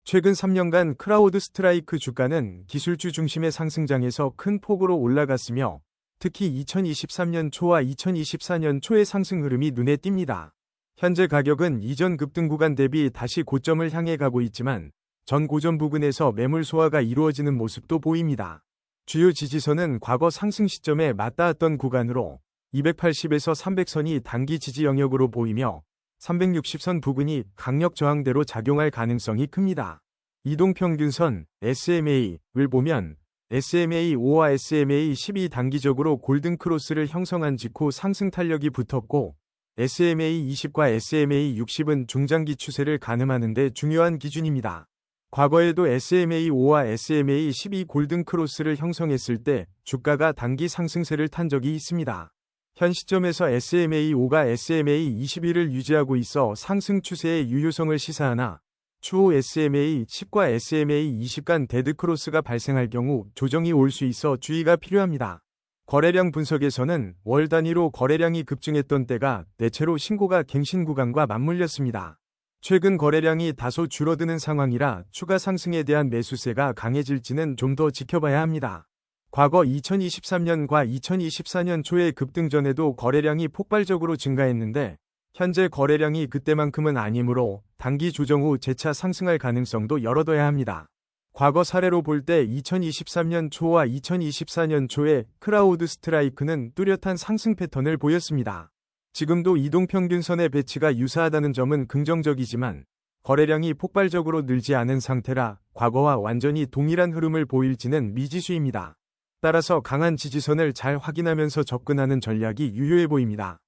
최근 3년간 크라우드 스트라이크 주가는 기술주 중심의 상승장에서 큰 폭으로 올라갔으며 특히 2023년 초와 2024년 초의 상승 흐름이 눈에 띕니다. 현재 가격은 이전 급등 구간 대비 다시 고점을 향해 가고 있지만 전 고점 부근에서 매물 소화가 이루어지는 모습도 보입니다. 주요 지지선은 과거 상승 시점에 맞닿았던 구간으로 280에서 300선이 단기 지지 영역으로 보이며 360선 부근이 강력 저항대로 작용할 가능성이 큽니다. 이동평균선 SMA를 보면 SMA5와 SMA10이 단기적으로 골든크로스를 형성한 직후 상승 탄력이 붙었고 SMA20과 SMA60은 중장기 추세를 가늠하는 데 중요한 기준입니다. 과거에도 SMA5와 SMA12 골든크로스를 형성했을 때 주가가 단기 상승세를 탄 적이 있습니다. 현 시점에서 SMA5가 SMA21을 유지하고 있어 상승 추세의 유효성을 시사하나 추후 SMA10과 SMA20 간 데드크로스가 발생할 경우 조정이 올 수 있어 주의가 필요합니다. 거래량 분석에서는 월 단위로 거래량이 급증했던 때가 대체로 신고가 갱신 구간과 맞물렸습니다. 최근 거래량이 다소 줄어드는 상황이라 추가 상승에 대한 매수세가 강해질지는 좀 더 지켜봐야 합니다. 과거 2023년과 2024년 초의 급등 전에도 거래량이 폭발적으로 증가했는데 현재 거래량이 그때만큼은 아니므로 단기 조정 후 재차 상승할 가능성도 열어둬야 합니다. 과거 사례로 볼 때 2023년 초와 2024년 초에 크라우드 스트라이크는 뚜렷한 상승 패턴을 보였습니다. 지금도 이동평균선의 배치가 유사하다는 점은 긍정적이지만 거래량이 폭발적으로 늘지 않은 상태라 과거와 완전히 동일한 흐름을 보일지는 미지수입니다. 따라서 강한 지지선을 잘 확인하면서 접근하는 전략이 유효해 보입니다.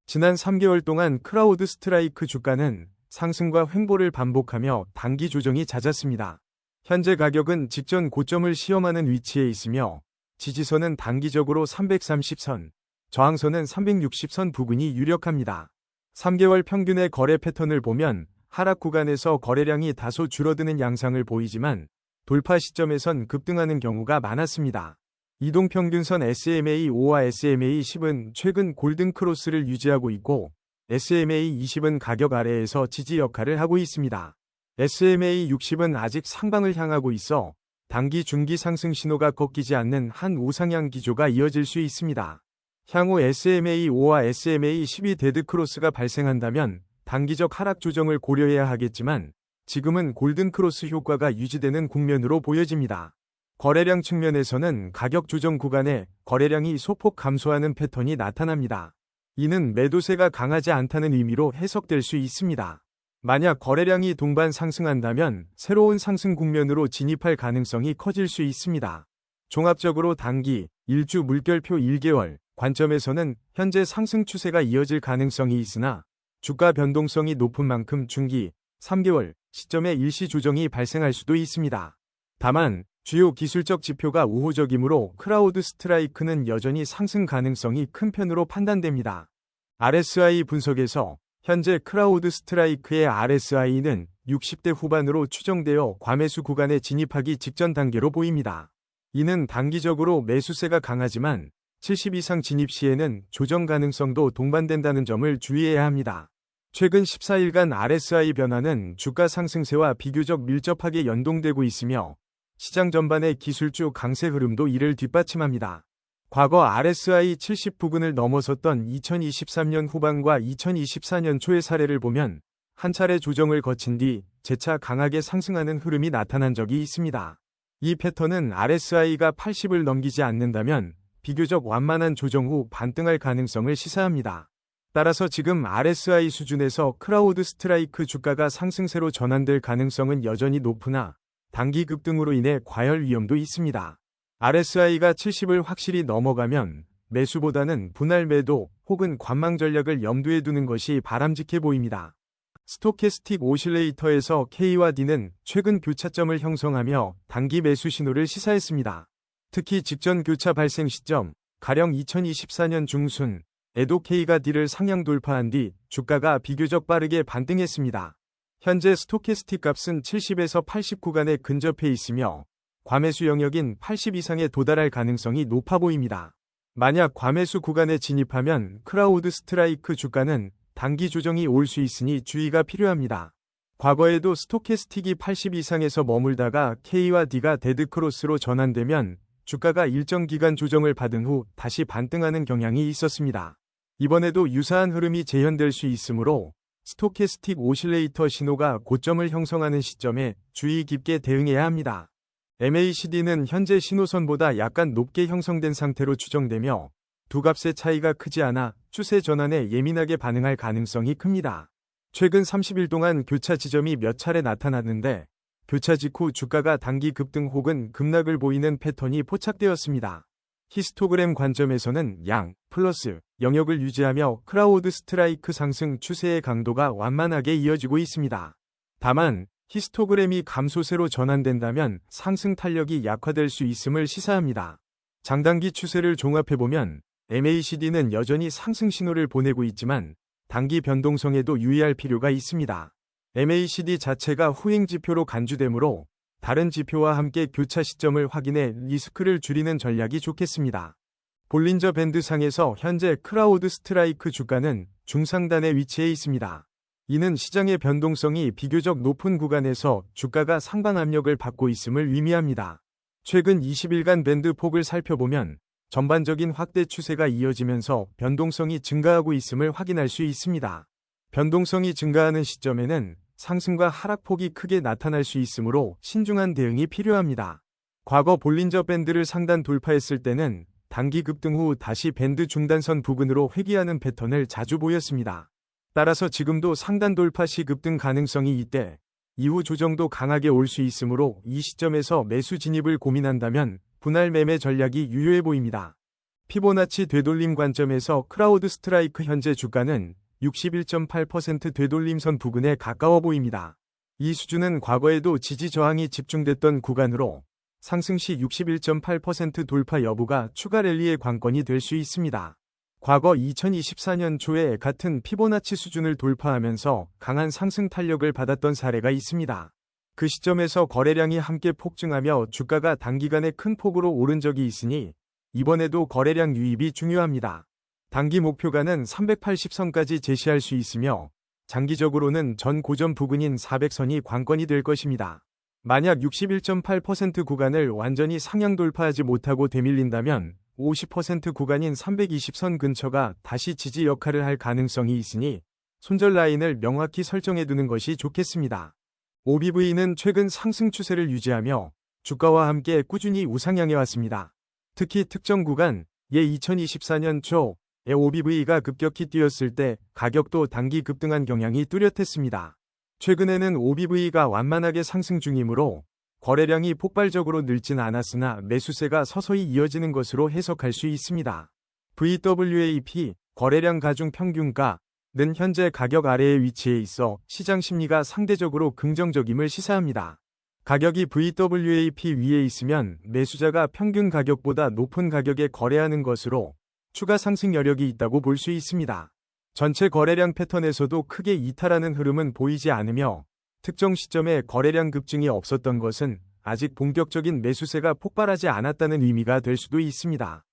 지난 3개월 동안 크라우드 스트라이크 주가는 상승과 횡보를 반복하며 단기 조정이 잦았습니다. 현재 가격은 직전 고점을 시험하는 위치에 있으며 지지선은 단기적으로 330선, 저항선은 360선 부근이 유력합니다. 3개월 평균의 거래 패턴을 보면 하락 구간에서 거래량이 다소 줄어드는 양상을 보이지만 돌파 시점에선 급등하는 경우가 많았습니다. 이동평균선 SMA5와 SMA10은 최근 골든크로스를 유지하고 있고 SMA20은 가격 아래에서 지지 역할을 하고 있습니다. SMA60은 아직 상방을 향하고 있어 단기 중기 상승 신호가 꺾이지 않는 한 우상향 기조가 이어질 수 있습니다. 향후 SMA5와 SMA12 데드크로스가 발생한다면 단기적 하락 조정을 고려해야 하겠지만 지금은 골든크로스 효과가 유지되는 국면으로 보여집니다. 거래량 측면에서는 가격 조정 구간에 거래량이 소폭 감소하는 패턴이 나타납니다. 이는 매도세가 강하지 않다는 의미로 해석될 수 있습니다. 만약 거래량이 동반 상승한다면 새로운 상승 국면으로 진입할 가능성이 커질 수 있습니다. 종합적으로 단기, 일주 물결표 1개월 관점에서는 현재 상승 추세가 이어질 가능성이 있으나 주가 변동성이 높은 만큼 중기, 3개월 시점에 일시 조정이 발생할 수도 있습니다. 다만 주요 기술적 지표가 우호적이므로 크라우드 스트라이크는 여전히 상승 가능성이 큰 편으로 판단됩니다. RSI 분석에서 현재 크라우드 스트라이크의 RSI는 60대 후반으로 추정되어 과매수 구간에 진입하기 직전 단계로 보입니다. 이는 단기적으로 매수세가 강하지만 70 이상 진입 시에는 조정 가능성도 동반된다는 점을 주의해야 합니다. 최근 14일간 RSI 변화는 주가 상승세와 비교적 밀접하게 연동되고 있으며 시장 전반의 기술주 강세 흐름도 이를 뒷받침합니다. 과거 RSI 70 부근을 넘어섰던 2023년 후반과 2024년 초의 사례를 보면 한 차례 조정을 거친 뒤 재차 강하게 상승하는 흐름이 나타난 적이 있습니다. 이 패턴은 RSI가 80을 넘기지 않는다면 비교적 완만한 조정 후 반등할 가능성을 시사합니다. 따라서 지금 RSI 수준에서 크라우드 스트라이크 주가가 상승세로 전환될 가능성은 여전히 높으나 단기 급등으로 인해 과열 위험도 있습니다. RSI가 70을 확실히 넘어가면 매수보다는 분할 매도 혹은 관망 전략을 염두에 두는 것이 바람직해 보입니다. 스토캐스틱 오실레이터에서 K와 D는 최근 교차점을 형성하며 단기 매수 신호를 시사했습니다. 특히 직전 교차 발생 시점, 가령 2024년 중순, 에도 K가 D를 상향 돌파한 뒤 주가가 비교적 빠르게 반등했습니다. 현재 스토캐스틱 값은 70에서 80 구간에 근접해 있으며 과매수 영역인 80 이상에 도달할 가능성이 높아 보입니다. 만약 과매수 구간에 진입하면 크라우드 스트라이크 주가는 단기 조정이 올 수 있으니 주의가 필요합니다. 과거에도 스토캐스틱이 80 이상에서 머물다가 K와 D가 데드크로스로 전환되면 주가가 일정 기간 조정을 받은 후 다시 반등하는 경향이 있었습니다. 이번에도 유사한 흐름이 재현될 수 있으므로 스토캐스틱 오실레이터 신호가 고점을 형성하는 시점에 주의 깊게 대응해야 합니다. MACD는 현재 신호선보다 약간 높게 형성된 상태로 추정되며 두 값의 차이가 크지 않아 추세 전환에 예민하게 반응할 가능성이 큽니다. 최근 30일 동안 교차 지점이 몇 차례 나타났는데 교차 직후 주가가 단기 급등 혹은 급락을 보이는 패턴이 포착되었습니다. 히스토그램 관점에서는 양, 플러스 영역을 유지하며 크라우드 스트라이크 상승 추세의 강도가 완만하게 이어지고 있습니다. 다만 히스토그램이 감소세로 전환된다면 상승 탄력이 약화될 수 있음을 시사합니다. 장단기 추세를 종합해보면 MACD는 여전히 상승 신호를 보내고 있지만 단기 변동성에도 유의할 필요가 있습니다. MACD 자체가 후행 지표로 간주되므로 다른 지표와 함께 교차 시점을 확인해 리스크를 줄이는 전략이 좋겠습니다. 볼린저 밴드 상에서 현재 크라우드 스트라이크 주가는 중상단에 위치해 있습니다. 이는 시장의 변동성이 비교적 높은 구간에서 주가가 상방 압력을 받고 있음을 의미합니다. 최근 20일간 밴드 폭을 살펴보면 전반적인 확대 추세가 이어지면서 변동성이 증가하고 있음을 확인할 수 있습니다. 변동성이 증가하는 시점에는 상승과 하락폭이 크게 나타날 수 있으므로 신중한 대응이 필요합니다. 과거 볼린저 밴드를 상단 돌파했을 때는 단기 급등 후 다시 밴드 중단선 부근으로 회귀하는 패턴을 자주 보였습니다. 따라서 지금도 상단 돌파 시 급등 가능성이 있대 이후 조정도 강하게 올 수 있으므로 이 시점에서 매수 진입을 고민한다면 분할 매매 전략이 유효해 보입니다. 피보나치 되돌림 관점에서 크라우드 스트라이크 현재 주가는 61.8% 되돌림선 부근에 가까워 보입니다. 이 수준은 과거에도 지지 저항이 집중됐던 구간으로 상승 시 61.8% 돌파 여부가 추가 랠리의 관건이 될 수 있습니다. 과거 2024년 초에 같은 피보나치 수준을 돌파하면서 강한 상승 탄력을 받았던 사례가 있습니다. 그 시점에서 거래량이 함께 폭증하며 주가가 단기간에 큰 폭으로 오른 적이 있으니 이번에도 거래량 유입이 중요합니다. 단기 목표가는 380선까지 제시할 수 있으며 장기적으로는 전 고점 부근인 400선이 관건이 될 것입니다. 만약 61.8% 구간을 완전히 상향 돌파하지 못하고 되밀린다면 50% 구간인 320선 근처가 다시 지지 역할을 할 가능성이 있으니 손절 라인을 명확히 설정해 두는 것이 좋겠습니다. OBV는 최근 상승 추세를 유지하며 주가와 함께 꾸준히 우상향해 왔습니다. 특히 특정 구간, 예 2024년 초에 OBV가 급격히 뛰었을 때 가격도 단기 급등한 경향이 뚜렷했습니다. 최근에는 OBV가 완만하게 상승 중이므로 거래량이 폭발적으로 늘진 않았으나 매수세가 서서히 이어지는 것으로 해석할 수 있습니다. VWAP, 거래량 가중 평균가는 현재 가격 아래에 위치해 있어 시장 심리가 상대적으로 긍정적임을 시사합니다. 가격이 VWAP 위에 있으면 매수자가 평균 가격보다 높은 가격에 거래하는 것으로 추가 상승 여력이 있다고 볼 수 있습니다. 전체 거래량 패턴에서도 크게 이탈하는 흐름은 보이지 않으며 특정 시점에 거래량 급증이 없었던 것은 아직 본격적인 매수세가 폭발하지 않았다는 의미가 될 수도 있습니다.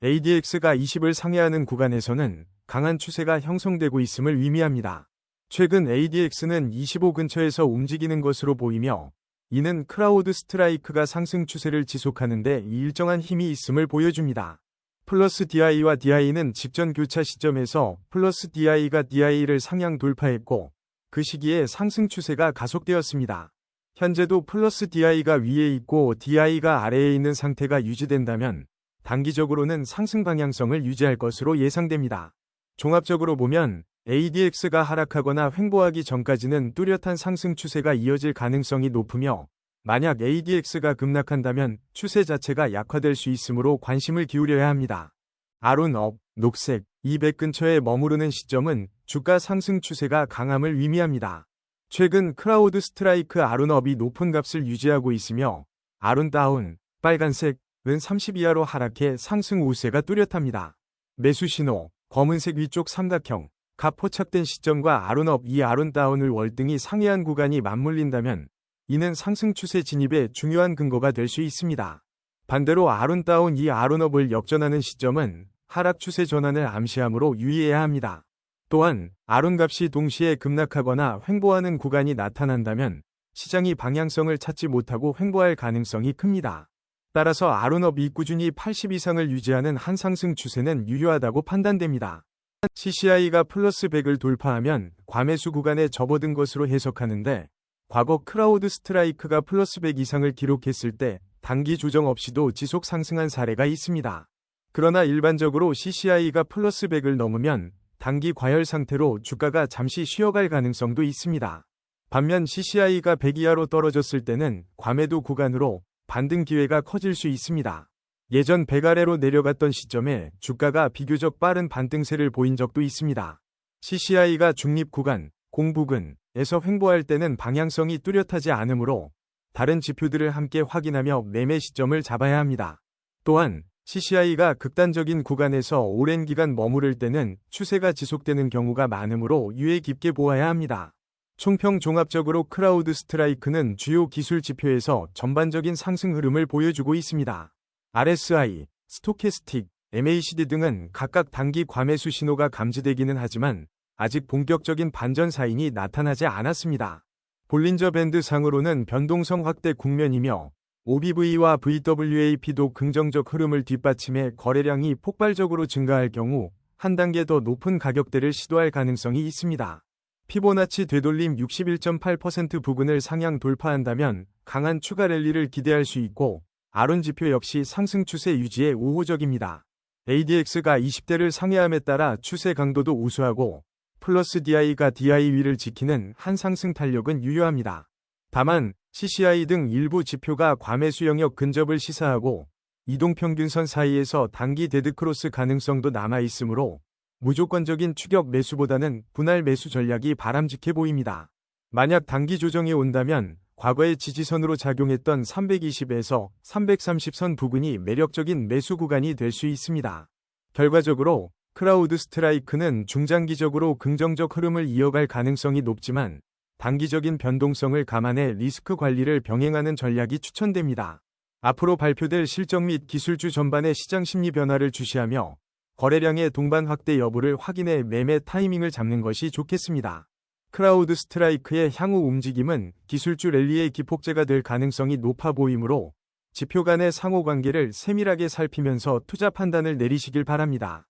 ADX가 20을 상회하는 구간에서는 강한 추세가 형성되고 있음을 의미합니다. 최근 ADX는 25 근처에서 움직이는 것으로 보이며 이는 크라우드 스트라이크가 상승 추세를 지속하는 데 일정한 힘이 있음을 보여줍니다. 플러스 DI와 DI는 직전 교차 시점에서 플러스 DI가 DI를 상향 돌파했고 그 시기에 상승 추세가 가속되었습니다. 현재도 플러스 DI가 위에 있고 DI가 아래에 있는 상태가 유지된다면 단기적으로는 상승 방향성을 유지할 것으로 예상됩니다. 종합적으로 보면 ADX가 하락하거나 횡보하기 전까지는 뚜렷한 상승 추세가 이어질 가능성이 높으며 만약 ADX가 급락한다면 추세 자체가 약화될 수 있으므로 관심을 기울여야 합니다. 아룬업, 녹색, 200 근처에 머무르는 시점은 주가 상승 추세가 강함을 의미합니다. 최근 크라우드 스트라이크 아룬업이 높은 값을 유지하고 있으며 아룬다운, 빨간색은 30 이하로 하락해 상승 우세가 뚜렷합니다. 매수 신호, 검은색 위쪽 삼각형, 값 포착된 시점과 아룬업 이 아룬다운을 월등히 상회한 구간이 맞물린다면 이는 상승 추세 진입의 중요한 근거가 될 수 있습니다. 반대로 아룬다운 이 아룬업을 역전하는 시점은 하락 추세 전환을 암시하므로 유의해야 합니다. 또한 아론값이 동시에 급락하거나 횡보하는 구간이 나타난다면 시장이 방향성을 찾지 못하고 횡보할 가능성이 큽니다. 따라서 아론업이 꾸준히 80 이상을 유지하는 한 상승 추세는 유효하다고 판단됩니다. CCI가 플러스 100을 돌파하면 과매수 구간에 접어든 것으로 해석하는데, 과거 크라우드 스트라이크가 플러스 100 이상을 기록했을 때 단기 조정 없이도 지속 상승한 사례가 있습니다. 그러나 일반적으로 CCI가 플러스 100을 넘으면 단기 과열 상태로 주가가 잠시 쉬어갈 가능성도 있습니다. 반면 CCI가 100 이하로 떨어졌을 때는 과매도 구간으로 반등 기회가 커질 수 있습니다. 예전 100 아래로 내려갔던 시점에 주가가 비교적 빠른 반등세를 보인 적도 있습니다. CCI가 중립 구간, 공부근에서 횡보할 때는 방향성이 뚜렷하지 않으므로 다른 지표들을 함께 확인하며 매매 시점을 잡아야 합니다. 또한 CCI가 극단적인 구간에서 오랜 기간 머무를 때는 추세가 지속되는 경우가 많으므로 유의 깊게 보아야 합니다. 총평 종합적으로 크라우드 스트라이크는 주요 기술 지표에서 전반적인 상승 흐름을 보여주고 있습니다. RSI, 스토캐스틱, MACD 등은 각각 단기 과매수 신호가 감지되기는 하지만 아직 본격적인 반전 사인이 나타나지 않았습니다. 볼린저 밴드 상으로는 변동성 확대 국면이며 OBV와 VWAP도 긍정적 흐름을 뒷받침해 거래량이 폭발적으로 증가할 경우 한 단계 더 높은 가격대를 시도할 가능성이 있습니다. 피보나치 되돌림 61.8% 부근을 상향 돌파한다면 강한 추가 랠리를 기대할 수 있고, 아론 지표 역시 상승 추세 유지에 우호적입니다. ADX가 20대를 상회함에 따라 추세 강도도 우수하고 플러스 DI가 DI 위를 지키는 한 상승 탄력은 유효합니다. 다만 CCI 등 일부 지표가 과매수 영역 근접을 시사하고 이동평균선 사이에서 단기 데드크로스 가능성도 남아있으므로 무조건적인 추격 매수보다는 분할 매수 전략이 바람직해 보입니다. 만약 단기 조정이 온다면 과거의 지지선으로 작용했던 320에서 330선 부근이 매력적인 매수 구간이 될 수 있습니다. 결과적으로 크라우드 스트라이크는 중장기적으로 긍정적 흐름을 이어갈 가능성이 높지만 단기적인 변동성을 감안해 리스크 관리를 병행하는 전략이 추천됩니다. 앞으로 발표될 실적 및 기술주 전반의 시장 심리 변화를 주시하며 거래량의 동반 확대 여부를 확인해 매매 타이밍을 잡는 것이 좋겠습니다. 크라우드 스트라이크의 향후 움직임은 기술주 랠리의 기폭제가 될 가능성이 높아 보이므로 지표 간의 상호관계를 세밀하게 살피면서 투자 판단을 내리시길 바랍니다.